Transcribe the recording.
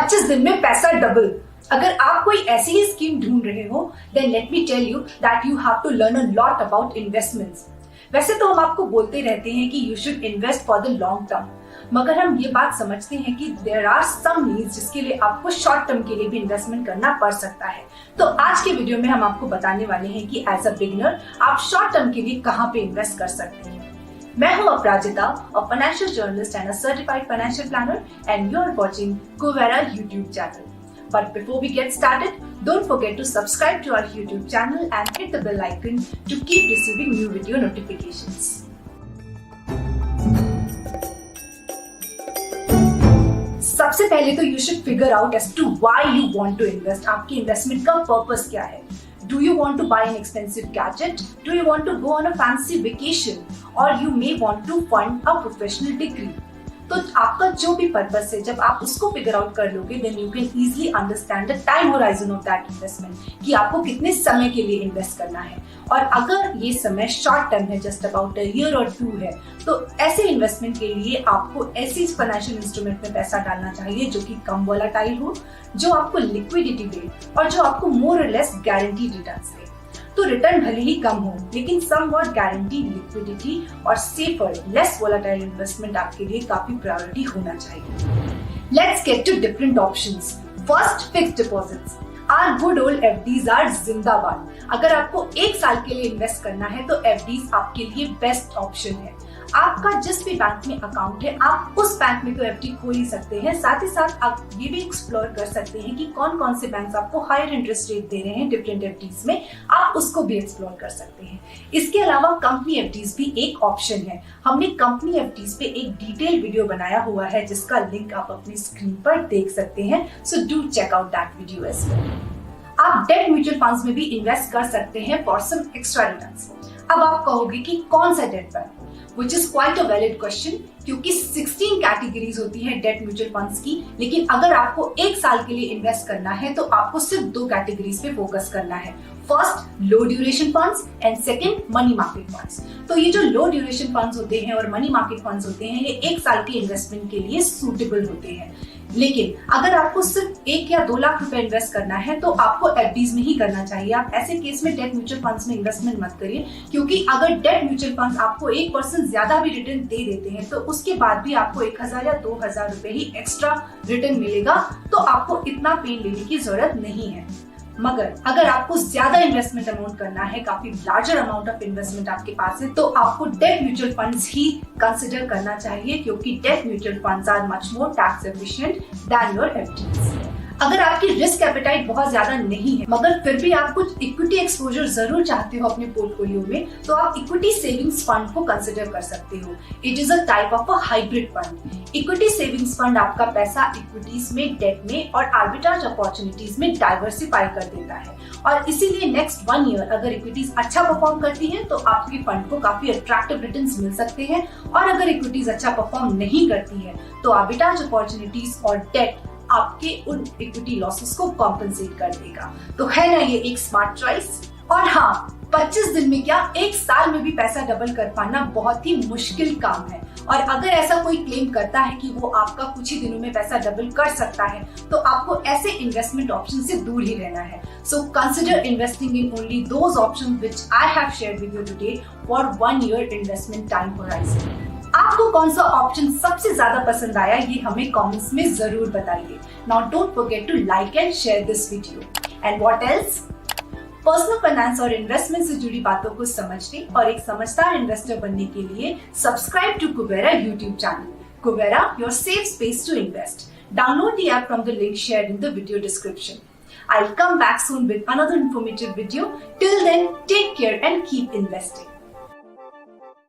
25 दिन में पैसा डबल। अगर आप कोई ऐसी ही स्कीम ढूंढ रहे हो, then let me tell you that you have to learn a lot about investments. वैसे तो हम आपको बोलते रहते हैं कि you should invest for the long term, मगर हम ये बात समझते हैं कि देयर आर सम नीड्स जिसके लिए आपको शॉर्ट टर्म के लिए भी इन्वेस्टमेंट करना पड़ सकता है। तो आज के वीडियो में हम आपको बताने वाले हैं कि एज अ बिगिनर आप शॉर्ट टर्म के लिए कहाँ पे इन्वेस्ट कर सकते हैं। मैं हूं अपराजिता, a financial journalist and a certified financial planner, and you're watching Kuvera YouTube channel. But before we get started, don't forget to subscribe to our YouTube channel and hit the bell icon to keep receiving new video notifications. सबसे पहले तो you should figure out as to why you want to invest. आपकी investment का purpose क्या है? Do you want to buy an expensive gadget? Do you want to go on a fancy vacation? Or you may want to fund a professional degree? तो आपका जो भी purpose है, जब आप उसको फिगर आउट कर लोगे, then you can easily understand the time horizon of that investment, कि आपको कितने समय के लिए इन्वेस्ट करना है। और अगर ये समय शॉर्ट टर्म है, जस्ट अबाउट अ ईयर और 2 है, तो ऐसे इन्वेस्टमेंट के लिए आपको ऐसी फाइनेंशियल इंस्ट्रूमेंट में पैसा डालना चाहिए जो कि कम वोलेटाइल हो, जो आपको लिक्विडिटी दे और जो आपको मोर और लेस गारंटीड रिटर्न्स दे। तो रिटर्न भले ही कम हो, लेकिन समवॉट गारंटीड लिक्विडिटी और सेफर लेस वोलेटाइल इन्वेस्टमेंट आपके लिए काफी प्रायोरिटी होना चाहिए। Let's get to different options. First, fixed deposits. Are good old FDs are जिंदाबाद। अगर आपको 1 साल के लिए इन्वेस्ट करना है तो एफडीज आपके लिए बेस्ट ऑप्शन है। आपका जिस भी बैंक में अकाउंट है, आप उस बैंक में तो एफडी खोल ही सकते हैं, साथ ही साथ आप ये भी एक्सप्लोर कर सकते हैं कि कौन कौन से बैंक आपको हायर इंटरेस्ट रेट दे रहे हैं डिफरेंट एफडीज में, आप उसको भी एक्सप्लोर कर सकते हैं। इसके अलावा कंपनी एफडीज भी एक ऑप्शन है। हमने कंपनी एफडीज पे एक डिटेल वीडियो बनाया हुआ है जिसका लिंक आप अपनी स्क्रीन पर देख सकते हैं, so do check out that video as well. आप डेट म्यूचुअल फंड्स में भी इन्वेस्ट कर सकते हैं फॉर सम एक्स्ट्रा रिटर्न्स। अब आप कहोगे कि कौन सा debt fund, which is quite a valid question, क्योंकि 16 कैटेगरीज होती हैं डेट म्यूचुअल फंड्स की, लेकिन अगर आपको 1 साल के लिए इन्वेस्ट करना है तो आपको सिर्फ 2 कैटेगरीज पे फोकस करना है। First, low duration funds and second, money market funds. तो ये जो लो ड्यूरेशन फंड्स होते हैं और मनी मार्केट फंड्स होते हैं, ये 1 साल के इन्वेस्टमेंट के लिए सूटेबल होते हैं। लेकिन अगर आपको सिर्फ 1 या 2 लाख रुपए इन्वेस्ट करना है तो आपको एफडीज में ही करना चाहिए। आप ऐसे केस में डेट म्यूचुअल फंड्स में इन्वेस्टमेंट मत करिए, क्योंकि अगर डेट म्यूचुअल फंड्स आपको 1% ज्यादा भी रिटर्न दे देते हैं तो उसके बाद भी आपको 1000 या 2000 रुपए ही एक्स्ट्रा रिटर्न मिलेगा, तो आपको इतना पेन लेने की जरूरत नहीं है। मगर अगर आपको ज्यादा इन्वेस्टमेंट अमाउंट करना है, काफी लार्जर अमाउंट ऑफ इन्वेस्टमेंट आपके पास है, तो आपको डेट म्यूचुअल फंड्स ही कंसिडर करना चाहिए, क्योंकि debt mutual funds are much more tax efficient than your FDs. अगर आपकी रिस्क एपेटाइट बहुत ज्यादा नहीं है, मगर फिर भी आप कुछ इक्विटी एक्सपोजर जरूर चाहते हो अपने पोर्टफोलियो में, तो आप इक्विटी सेविंग्स फंड को कंसिडर कर सकते हो। It is a type of a hybrid fund. Equity savings fund आपका पैसा इक्विटीज में, डेट में और आर्बिट्राज अपॉर्चुनिटीज में डाइवर्सिफाई कर देता है, और इसीलिए नेक्स्ट 1 ईयर अगर इक्विटीज अच्छा परफॉर्म करती है तो आपके फंड को काफी अट्रैक्टिव रिटर्न्स मिल सकते हैं, और अगर इक्विटीज अच्छा परफॉर्म नहीं करती है तो आर्बिट्राज अपॉर्चुनिटीज और डेट आपके उन इक्विटी लॉसेस को कॉम्पेंसेट कर देगा। तो है ना ये एक स्मार्ट चॉइस। और हाँ, 25 दिन में क्या 1 साल में भी पैसा डबल कर पाना बहुत ही मुश्किल काम है, और अगर ऐसा कोई क्लेम करता है कि वो आपका कुछ ही दिनों में पैसा डबल कर सकता है, तो आपको ऐसे इन्वेस्टमेंट ऑप्शन से दूर ही रहना है। So consider investing in only those options which I have shared with you today for 1 year investment time horizon. आपको कौन सा ऑप्शन सबसे ज्यादा पसंद आया, ये हमें कमेंट्स में जरूर बताइए। Now don't forget to like and share this video. And what else? Personal finance और इन्वेस्टमेंट से जुड़ी बातों को समझने और एक समझदार इन्वेस्टर बनने के लिए subscribe to Kuvera YouTube channel. Kuvera, your safe space to invest. Download the app from the link shared in the video description. I'll come back soon with another informative video. Till then, take care and keep investing.